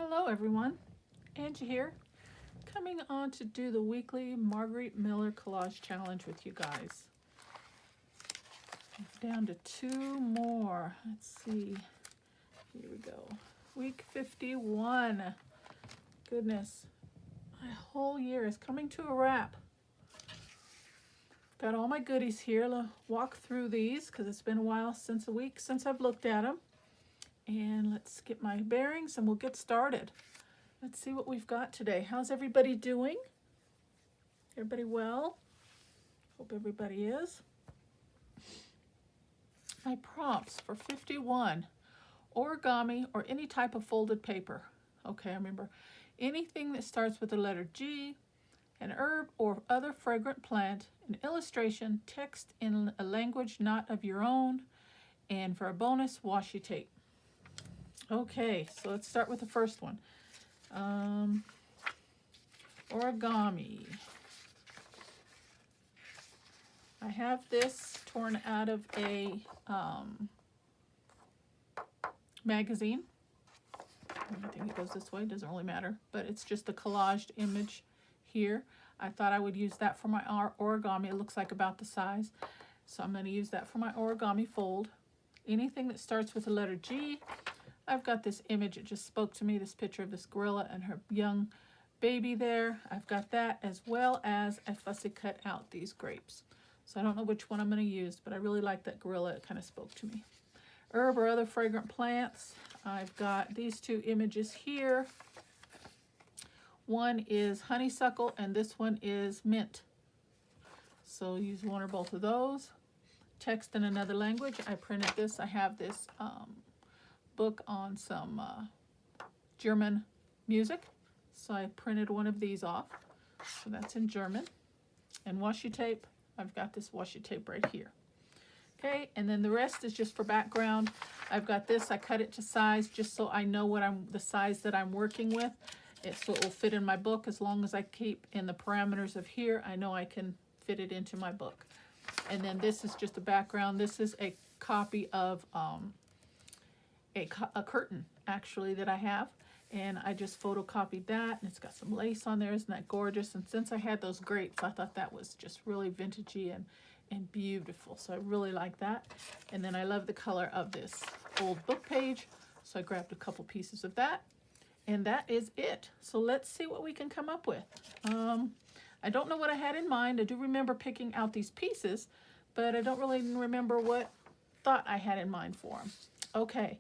Hello everyone, Angie here, coming on to do the weekly Marguerite Miller Collage Challenge with you guys. Down to 2 more. Let's see. Here we go. Week 51. Goodness, my whole year is coming to a wrap. Got all my goodies here. I'll walk through these because it's been a while since I've looked at them. And let's get my bearings and we'll get started. Let's see what we've got today. How's everybody doing? Everybody well? Hope everybody is. My prompts for 51, origami or any type of folded paper. Okay, I remember anything that starts with the letter G, an herb or other fragrant plant, an illustration, text in a language not of your own, and for a bonus, washi tape. Okay, so let's start with the first one. Origami. I have this torn out of a magazine. I think it goes this way, doesn't really matter, but it's just a collaged image here. I thought I would use that for my origami. It looks like about the size, so I'm going to use that for my origami fold. Anything that starts with the letter G. I've got this image, it just spoke to me, this picture of this gorilla and her young baby there. I've got that, as well as I fussy cut out these grapes. So I don't know which one I'm going to use, but I really like that gorilla. It kind of spoke to me. Herb or other fragrant plants. I've got these 2 images here. One is honeysuckle and this one is mint. So use one or both of those. Text in another language. I printed this. I have this book on some German music, so I printed one of these off, so that's in German. And washi tape, I've got this washi tape right here. Okay, and then the rest is just for background. I've got this, I cut it to size just so I know the size that I'm working with. So it will fit in my book. As long as I keep in the parameters of here, I know I can fit it into my book. And then this is just a background. This is a copy of a curtain actually that I have, and I just photocopied that, and it's got some lace on there. Isn't that gorgeous? And since I had those grapes, I thought that was just really vintagey and beautiful, so I really like that. And then I love the color of this old book page, so I grabbed a couple pieces of that, and that is it. So let's see what we can come up with. I don't know what I had in mind. I do remember picking out these pieces, but I don't really remember what thought I had in mind for them. Okay.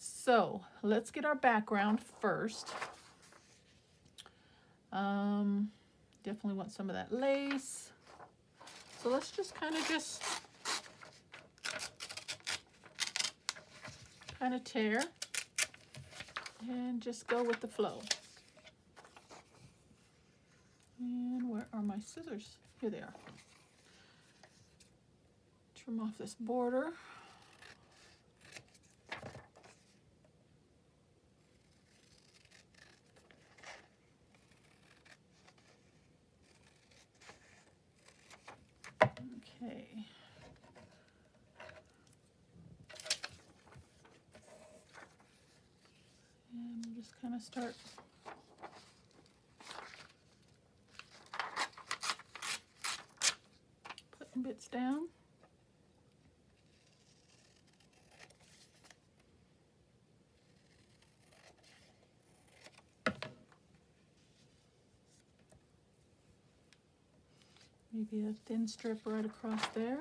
So let's get our background first. Definitely want some of that lace. So let's just kind of tear and just go with the flow. And where are my scissors? Here they are. Trim off this border. Okay. And we'll just kind of start putting bits down. Maybe a thin strip right across there.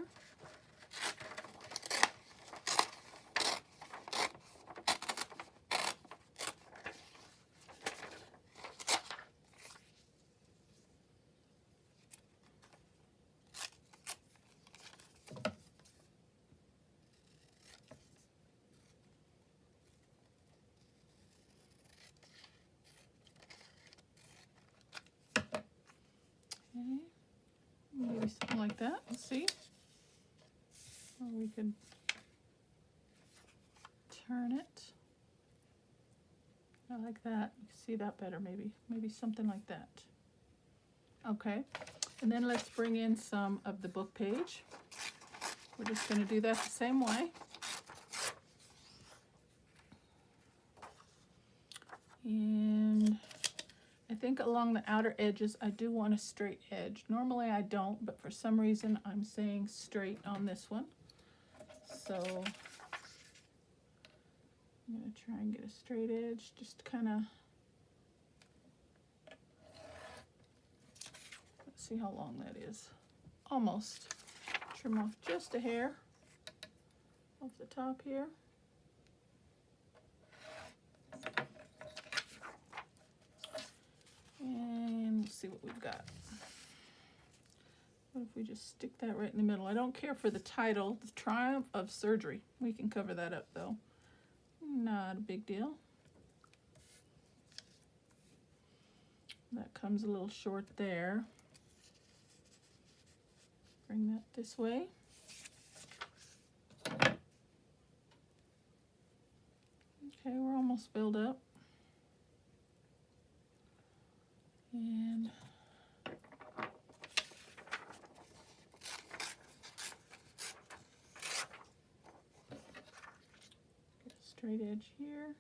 Okay. Maybe something like that. Let's see. Or we could turn it. I like that. You can see that better, maybe. Maybe something like that. Okay. And then let's bring in some of the book page. We're just going to do that the same way. And I think along the outer edges I do want a straight edge. Normally I don't, but for some reason I'm saying straight on this one. So I'm going to try and get a straight edge, just kind of, let's see how long that is. Almost. Trim off just a hair off the top here. And let's see what we've got. What if we just stick that right in the middle? I don't care for the title, The Triumph of Surgery. We can cover that up though. Not a big deal. That comes a little short there. Bring that this way. Okay, we're almost filled up. And get a straight edge here.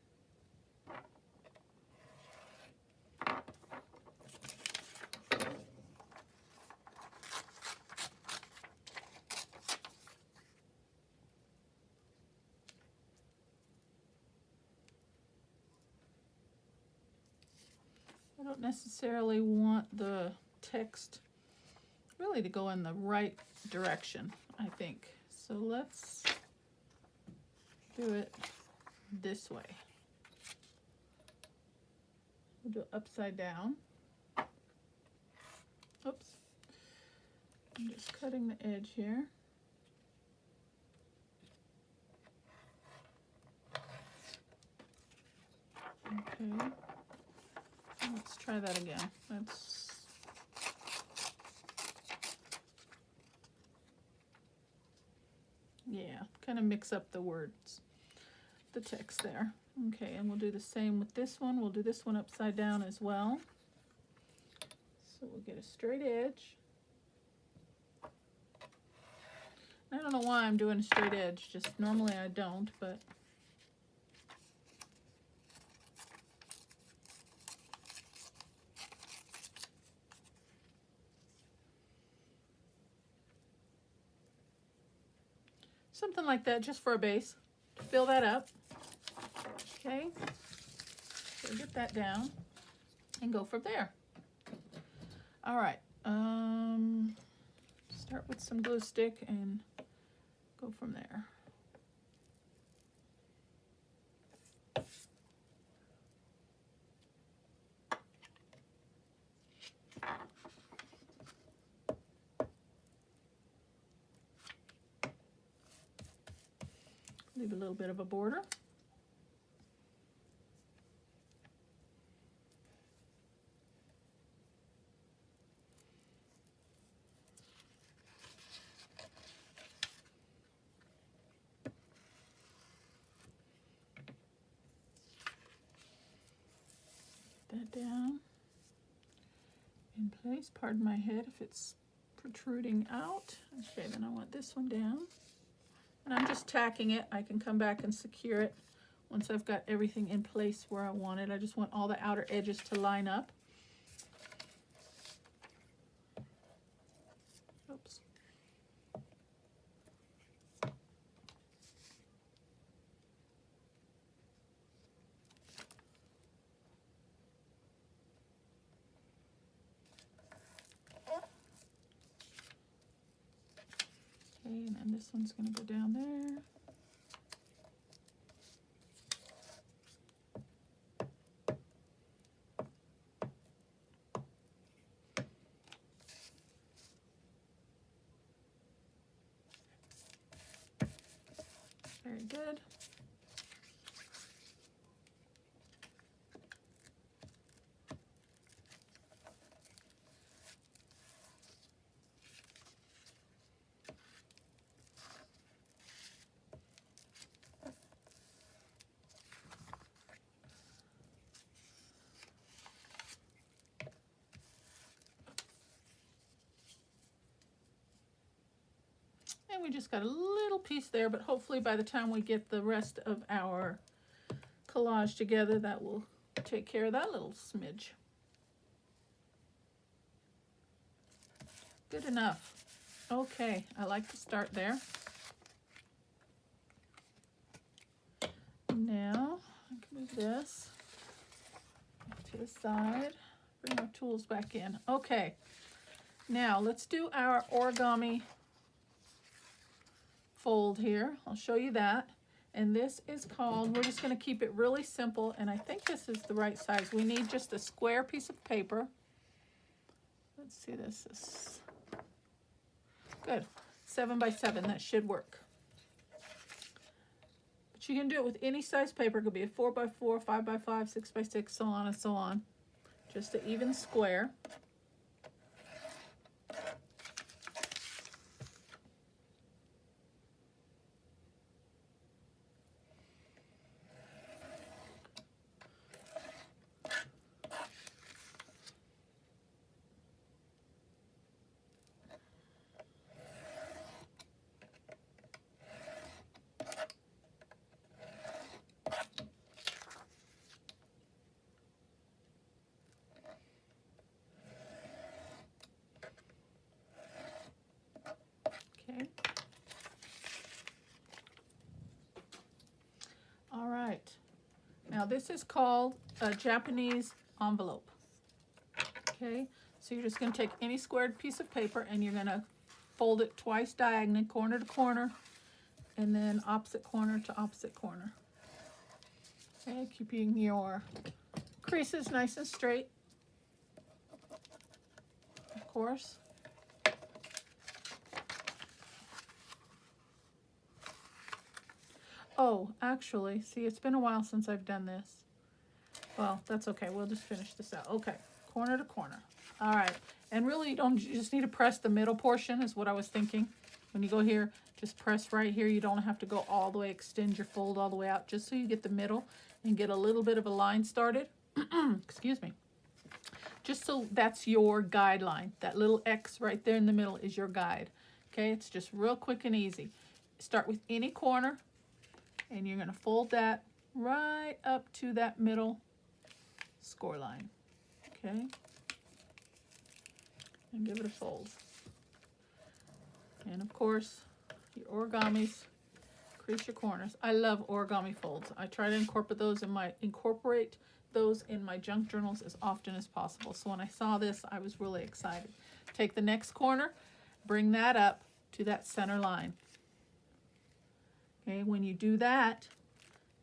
I don't necessarily want the text really to go in the right direction, I think. So let's do it this way. We'll do it upside down. Oops. I'm just cutting the edge here. Okay. Let's try that again. Yeah, kind of mix up the words, the text there. Okay, and we'll do the same with this one. We'll do this one upside down as well. So we'll get a straight edge. I don't know why I'm doing a straight edge, just normally I don't, but something like that, just for a base, to fill that up. Okay, so get that down and go from there. All right, start with some glue stick and go from there. Leave a little bit of a border. That down in place. Pardon my head if it's protruding out. Okay, then I want this one down. And I'm just tacking it. I can come back and secure it once I've got everything in place where I want it. I just want all the outer edges to line up. Oops. Okay, and then this one's going to go down there. Very good. And we just got a little piece there, but hopefully by the time we get the rest of our collage together, that will take care of that little smidge. Good enough. Okay, I like to start there. Now, I can move this to the side. Bring our tools back in. Okay, now let's do our origami fold here. I'll show you that. And this is called, we're just going to keep it really simple, and I think this is the right size. We need just a square piece of paper. Let's see, this is good. 7 by 7, that should work. But you can do it with any size paper. It could be a 4 by 4, 5 by 5, 6 by 6, so on and so on. Just an even square. Okay. All right. Now this is called a Japanese envelope. Okay. So you're just going to take any squared piece of paper and you're going to fold it twice diagonally, corner to corner, and then opposite corner to opposite corner. Okay, keeping your creases nice and straight, of course. Oh, actually, see, it's been a while since I've done this. Well, that's okay. We'll just finish this out. Okay, corner to corner. All right, and really, you just need to press the middle portion is what I was thinking. When you go here, just press right here. You don't have to go all the way, extend your fold all the way out, just so you get the middle and get a little bit of a line started. Excuse me. Just so that's your guideline. That little X right there in the middle is your guide. Okay, it's just real quick and easy. Start with any corner, and you're going to fold that right up to that middle score line. Okay, and give it a fold. And of course, your origamis, crease your corners. I love origami folds. I try to incorporate those in my junk journals as often as possible. So when I saw this, I was really excited. Take the next corner, bring that up to that center line. Okay, when you do that,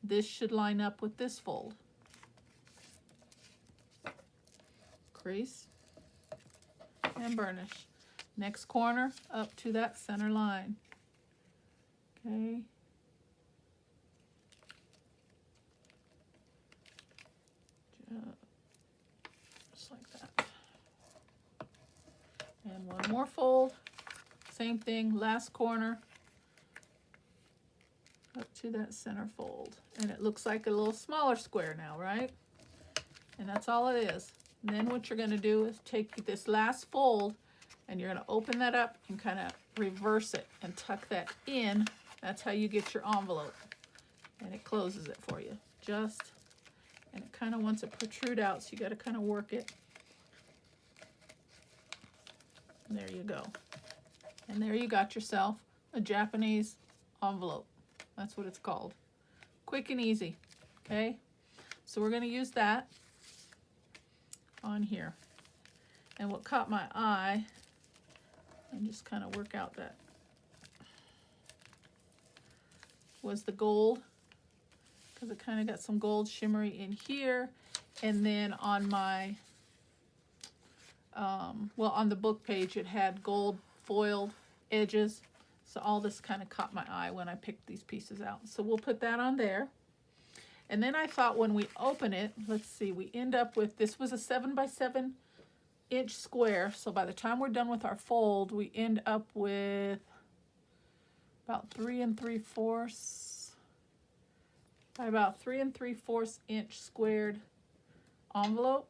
this should line up with this fold. Crease and burnish. Next corner up to that center line. Okay. Just like that. And one more fold. Same thing, last corner up to that center fold. And it looks like a little smaller square now, right? And that's all it is. And then what you're going to do is take this last fold and you're going to open that up and kind of reverse it and tuck that in. That's how you get your envelope. And it closes it for you. And it kind of wants to protrude out, so you got to kind of work it. And there you go. And there you got yourself a Japanese envelope. That's what it's called. Quick and easy. Okay? So we're going to use that on here. And what caught my eye, and just kind of work out that, was the gold, because it kind of got some gold shimmery in here. And then on my, well, on the book page, it had gold foiled edges. So all this kind of caught my eye when I picked these pieces out. So we'll put that on there. And then I thought when we open it, let's see, we end up with, this was a 7 by 7 inch square. So by the time we're done with our fold, we end up with about 3 3/4, by about 3 3/4 inch squared envelope.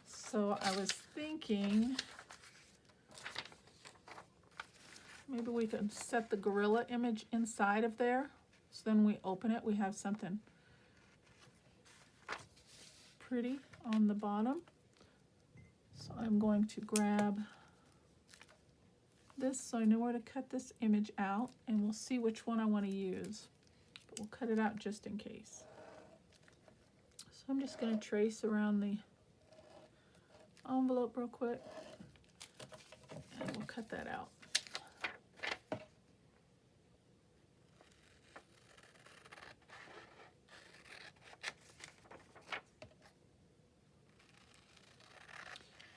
So I was thinking maybe we can set the gorilla image inside of there. So then we open it, we have something pretty on the bottom. So I'm going to grab this so I know where to cut this image out, and we'll see which one I want to use. But we'll cut it out just in case. So I'm just going to trace around the envelope real quick, and we'll cut that out.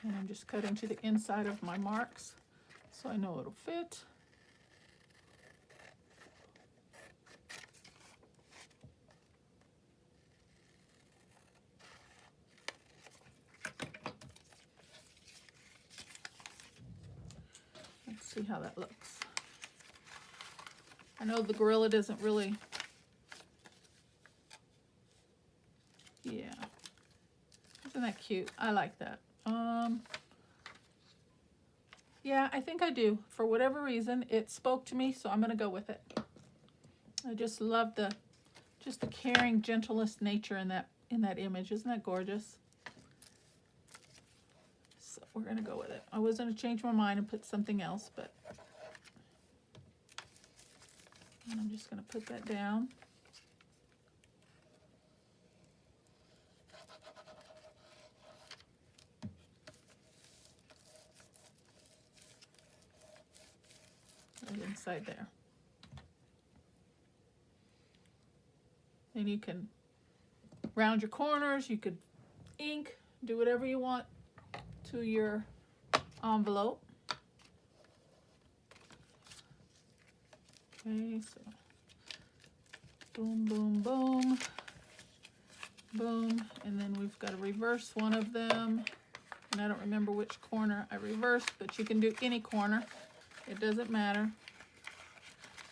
And I'm just cutting to the inside of my marks so I know it'll fit. Let's see how that looks. I know the gorilla doesn't really, yeah. Isn't that cute? I like that. Yeah, I think I do. For whatever reason, it spoke to me, so I'm gonna go with it. I just love the caring, gentlest nature in that image. Isn't that gorgeous? So we're gonna go with it. I was gonna change my mind and put something else, but and I'm just gonna put that down. Right inside there. And you can round your corners, you could ink, do whatever you want to your envelope. Okay, so boom, boom, boom, boom, and then we've got to reverse one of them. And I don't remember which corner I reversed, but you can do any corner. It doesn't matter.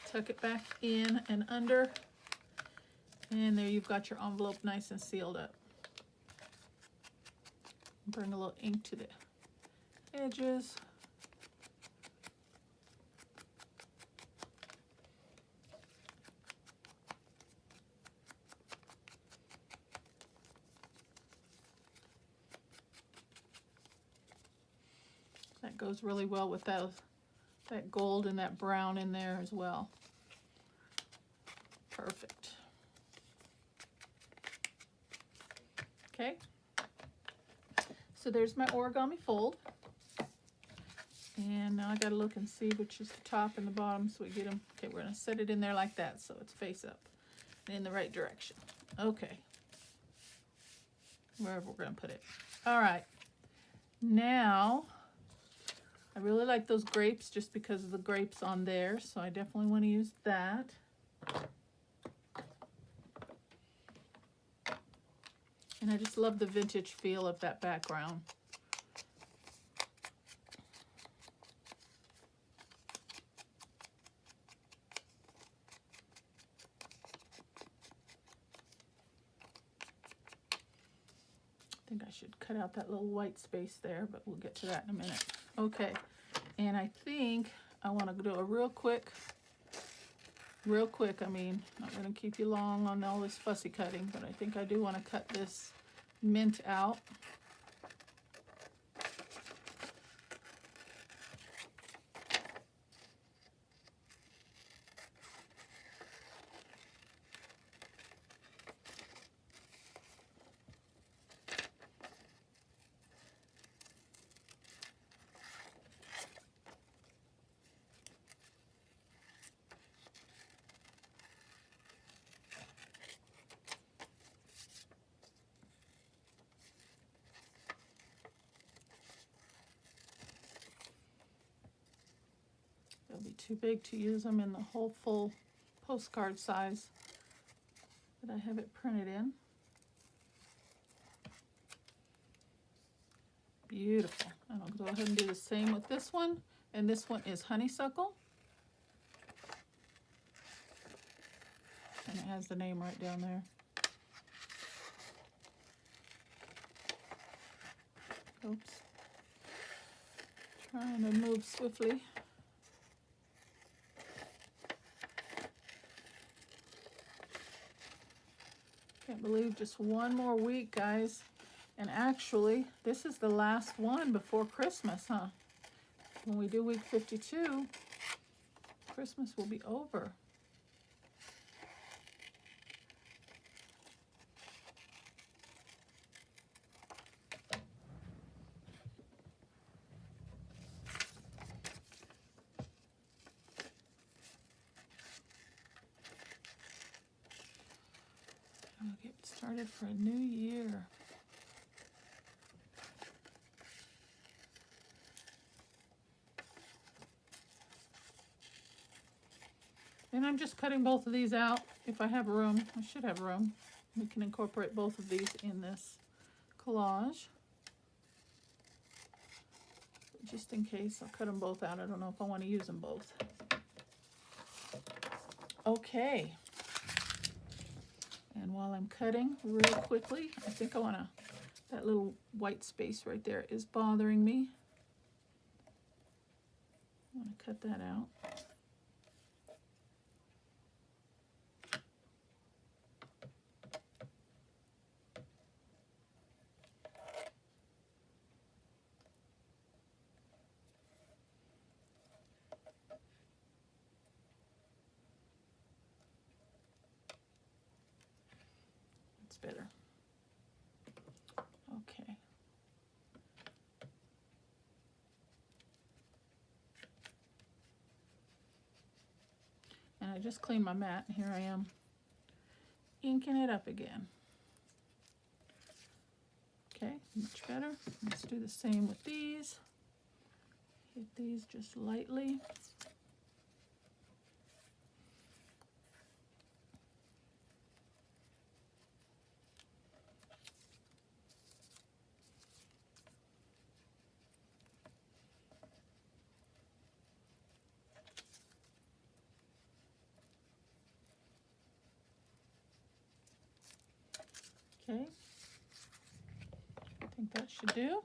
Tuck it back in and under. And there you've got your envelope nice and sealed up. Bring a little ink to the edges. That goes really well with that gold and that brown in there as well. Perfect. Okay, so there's my origami fold, and now I gotta look and see which is the top and the bottom so we get them. Okay, we're gonna set it in there like that so it's face up and in the right direction. Okay, wherever we're gonna put it. All right, now I really like those grapes just because of the grapes on there, so I definitely want to use that. And I just love the vintage feel of that background. I think I should cut out that little white space there, but we'll get to that in a minute. Okay, and I think I want to do a real quick, I mean, not going to keep you long on all this fussy cutting, but I think I do want to cut this mint out. They'll be too big to use them in the whole full postcard size that I have it printed in. Beautiful. And I'll go ahead and do the same with this one. And this one is honeysuckle. And it has the name right down there. Oops. Trying to move swiftly. Can't believe just one more week, guys. And actually, this is the last one before Christmas, huh? When we do week 52, Christmas will be over. I'll get started for a new year. And I'm just cutting both of these out if I have room. I should have room. We can incorporate both of these in this collage. Just in case, I'll cut them both out. I don't know if I want to use them both. Okay. And while I'm cutting real quickly, I think I want to, that little white space right there is bothering me. I want to cut that out. It's better. Okay. And I just cleaned my mat, and here I am inking it up again. Okay, much better. Let's do the same with these. Hit these just lightly. Okay, I think that should do.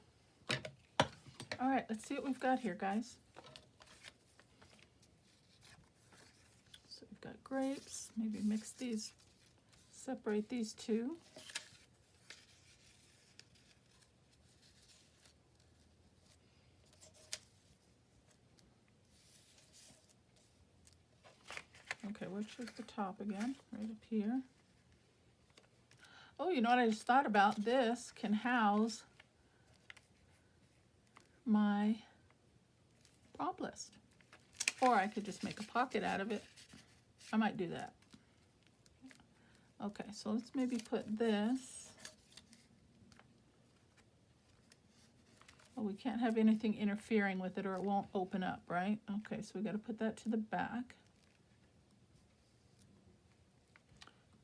All right, let's see what we've got here, guys. So we've got grapes. Maybe mix these, separate these two. Okay, which is the top again? Right up here. Oh, you know what I just thought about? This can house my prompt list. Or I could just make a pocket out of it. I might do that. Okay, so let's maybe put this. Well, we can't have anything interfering with it or it won't open up, right? Okay, so we got to put that to the back.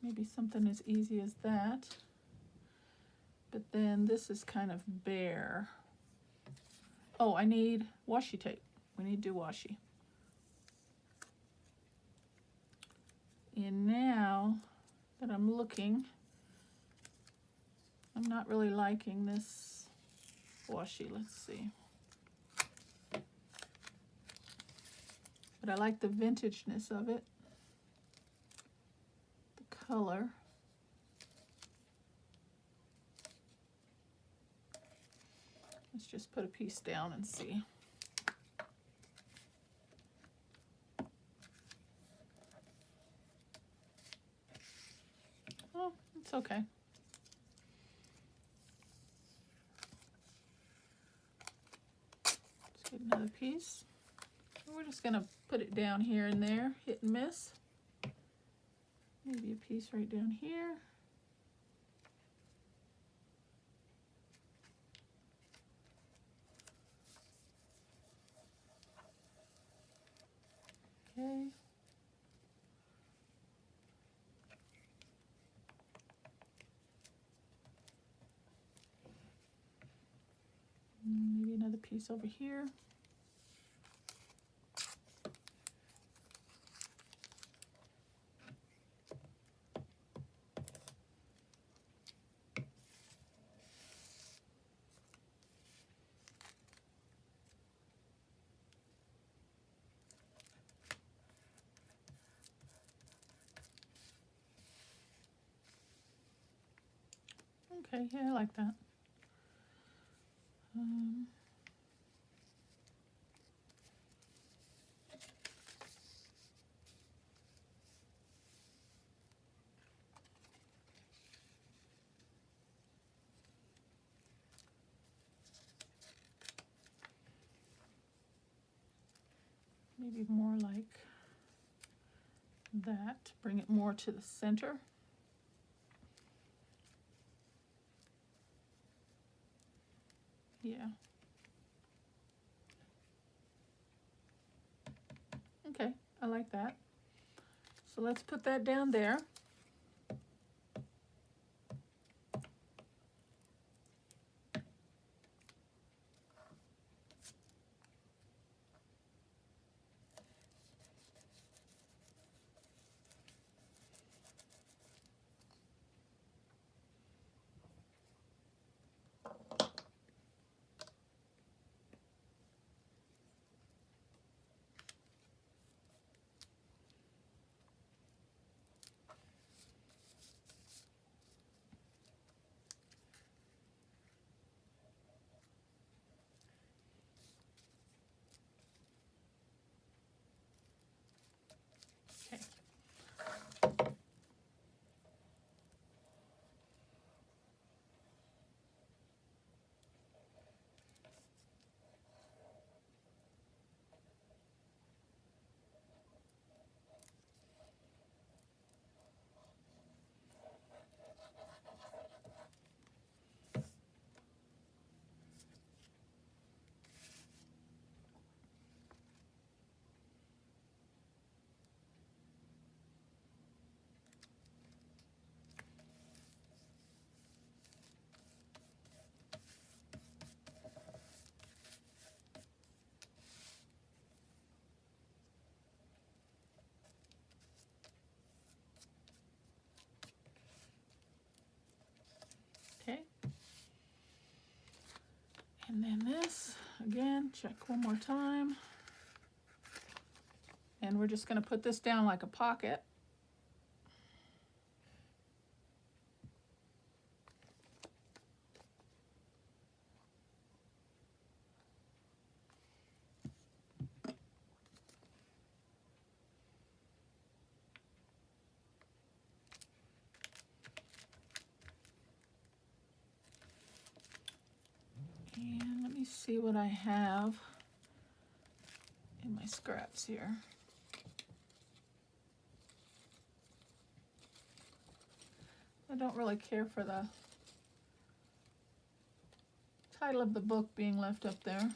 Maybe something as easy as that. But then this is kind of bare. Oh, I need washi tape. We need to do washi. And now that I'm looking, I'm not really liking this washi. Let's see. But I like the vintageness of it. The color. Let's just put a piece down and see. Oh, it's okay. Let's get another piece. We're just going to put it down here and there, hit and miss. Maybe a piece right down here. Okay. Maybe another piece over here. Okay, yeah, I like that. Um, maybe more like that. Bring it more to the center. Yeah. Okay, I like that. So let's put that down there. Okay. Okay. And then this, again, check one more time. And we're just going to put this down like a pocket. And let me see what I have in my scraps here. I don't really care for the title of the book being left up there.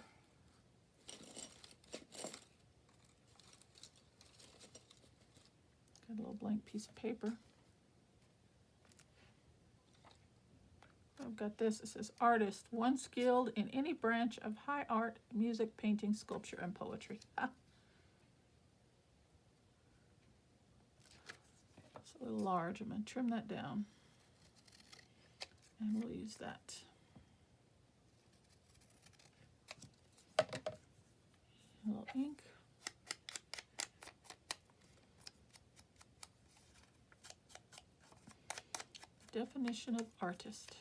Got a little blank piece of paper. I've got this. It says, artist, one skilled in any branch of high art, music, painting, sculpture, and poetry. It's a little large. I'm going to trim that down. And we'll use that. A little ink. Definition of artist.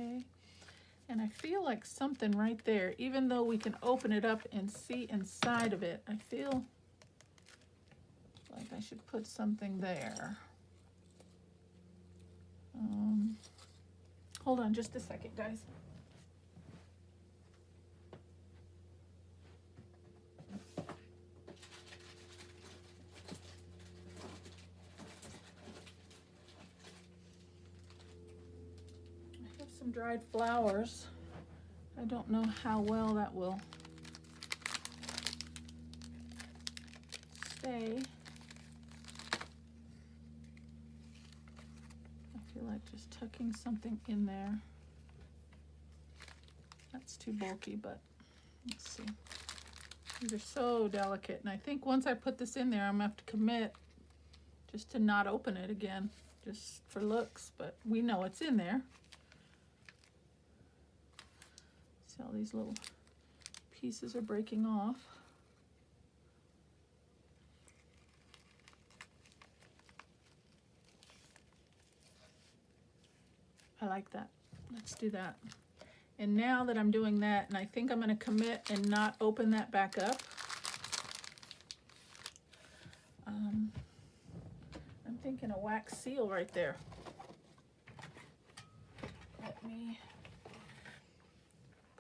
Okay, and I feel like something right there, even though we can open it up and see inside of it, I feel like I should put something there. Hold on just a second, guys. Some dried flowers. I don't know how well that will stay. I feel like just tucking something in there. That's too bulky, but let's see. These are so delicate, and I think once I put this in there, I'm gonna have to commit just to not open it again, just for looks, but we know it's in there. See all these little pieces are breaking off. I like that. Let's do that. And now that I'm doing that, and I think I'm going to commit and not open that back up, I'm thinking a wax seal right there. Let me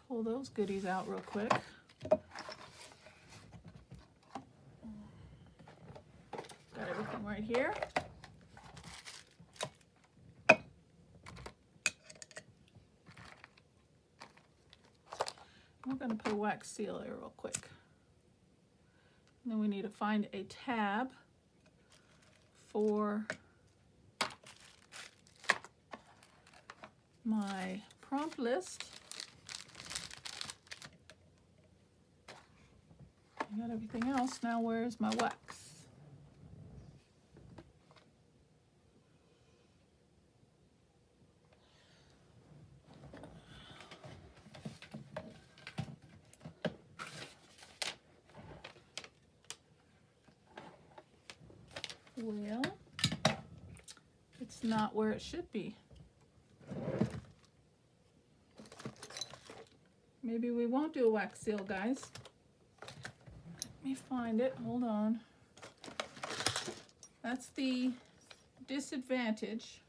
pull those goodies out real quick. Got everything right here. We're going to put a wax seal here real quick. And then we need to find a tab for my prompt list. I got everything else. Now where's my wax? Well, it's not where it should be. Maybe we won't do a wax seal, guys. Let me find it. Hold on. That's the disadvantage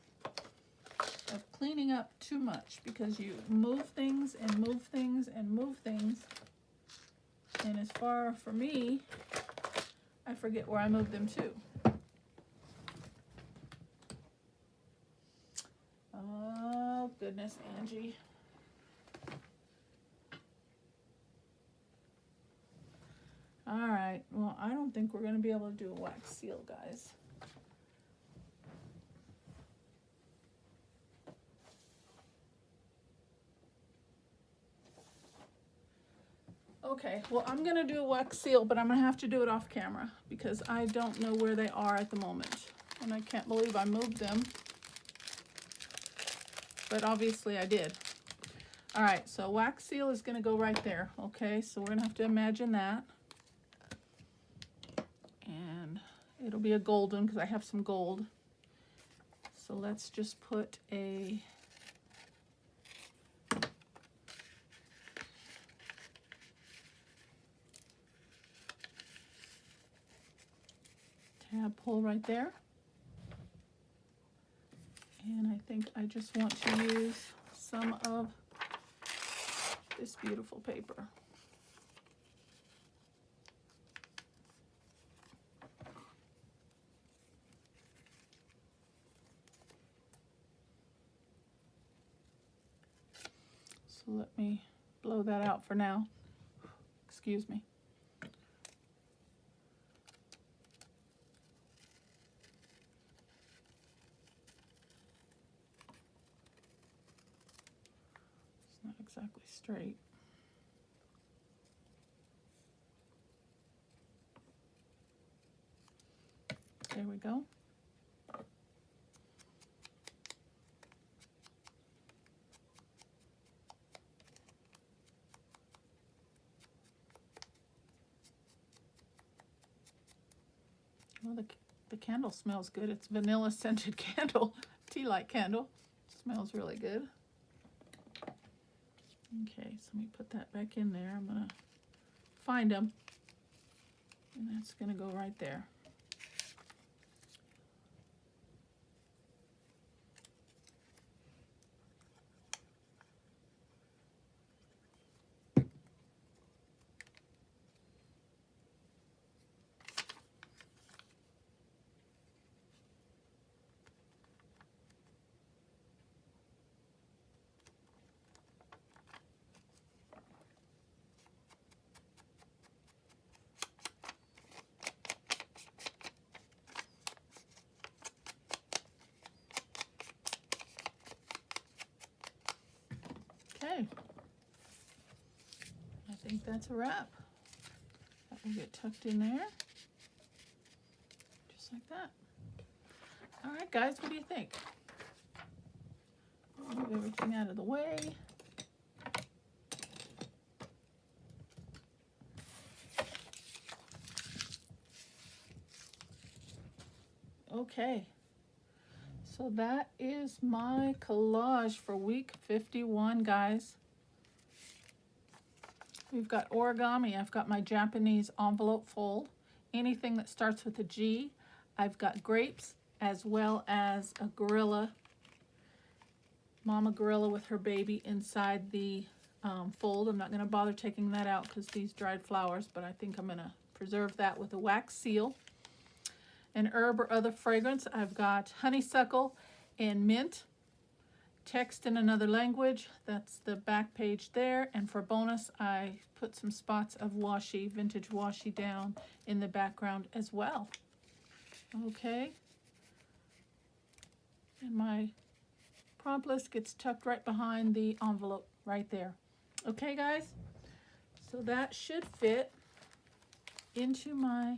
of cleaning up too much, because you move things and move things and move things. And as far for me, I forget where I moved them to. Oh, goodness, Angie. All right, well, I don't think we're going to be able to do a wax seal, guys. Okay, well, I'm going to do a wax seal, but I'm going to have to do it off camera because I don't know where they are at the moment. And I can't believe I moved them. But obviously I did. All right, so wax seal is going to go right there. Okay, so we're going to have to imagine that. And it'll be a golden because I have some gold. So let's just put a tab pull right there. And I think I just want to use some of this beautiful paper. So let me blow that out for now. Excuse me. Not exactly straight. There we go. Well, the candle smells good. It's vanilla scented candle, tea light candle. Smells really good. Okay, so let me put that back in there. I'm going to find them. And that's going to go right there. Okay, I think that's a wrap. That will get tucked in there, just like that. All right, guys, what do you think? Move everything out of the way. Okay, so that is my collage for week 51, guys. We've got origami. I've got my Japanese envelope fold. Anything that starts with a G. I've got grapes as well as a gorilla, mama gorilla with her baby inside the fold. I'm not going to bother taking that out because these dried flowers, but I think I'm going to preserve that with a wax seal. An herb or other fragrance, I've got honeysuckle and mint. Text in another language, that's the back page there. And for bonus, I put some spots of washi, vintage washi down in the background as well. Okay. And my prompt list gets tucked right behind the envelope right there. Okay, guys? So that should fit into my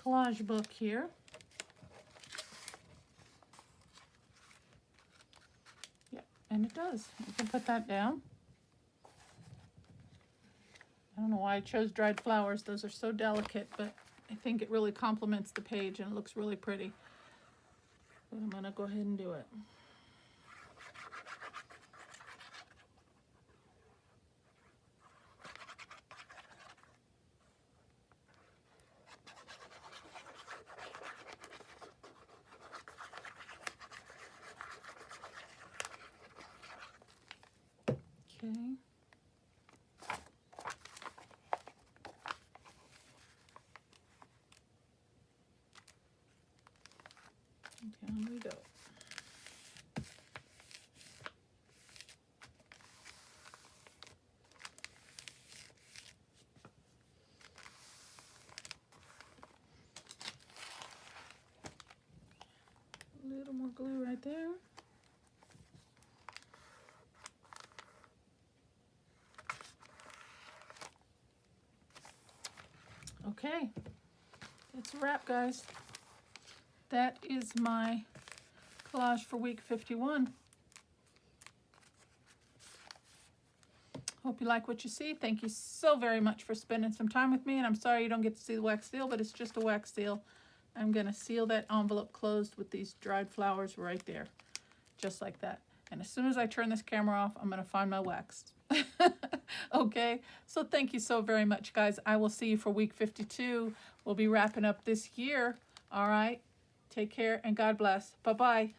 collage book here. Yep, and it does. You can put that down. I don't know why I chose dried flowers. Those are so delicate, but I think it really complements the page and it looks really pretty. But I'm going to go ahead and do it. Okay. Down we go. A little more glue right there. Okay, that's a wrap, guys. That is my collage for week 51. Hope you like what you see. Thank you so very much for spending some time with me. And I'm sorry you don't get to see the wax seal, but it's just a wax seal. I'm going to seal that envelope closed with these dried flowers right there. Just like that. And as soon as I turn this camera off, I'm going to find my wax. Okay, so thank you so very much, guys. I will see you for week 52. We'll be wrapping up this year. All right, take care and God bless. Bye-bye.